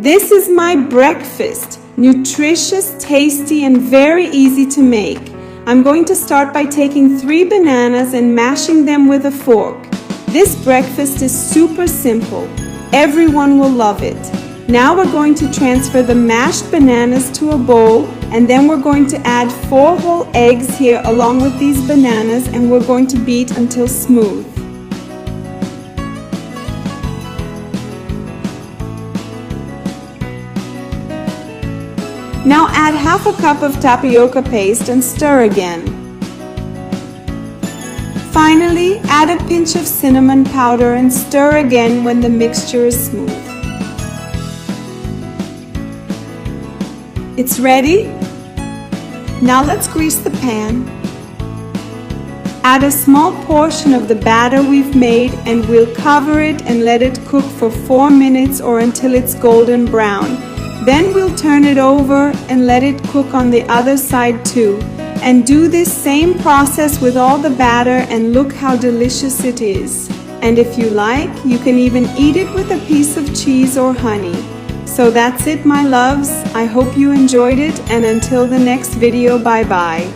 This is my breakfast. Nutritious, tasty, and very easy to make. I'm going to start by taking 3 bananas and mashing them with a fork. This breakfast is super simple. Everyone will love it. Now we're going to transfer the mashed bananas to a bowl, and then we're going to add 4 whole eggs here along with these bananas, and we're going to beat until smooth. Now add half a cup of tapioca paste and stir again. Finally, add a pinch of cinnamon powder and stir again when the mixture is smooth. It's ready. Now let's grease the pan. Add a small portion of the batter we've made and we'll cover it and let it cook for 4 minutes or until it's golden brown. Then we'll turn it over and let it cook on the other side too. And do this same process with all the batter, and look how delicious it is. And if you like, you can even eat it with a piece of cheese or honey. So that's it, my loves. I hope you enjoyed it, and until the next video, bye bye.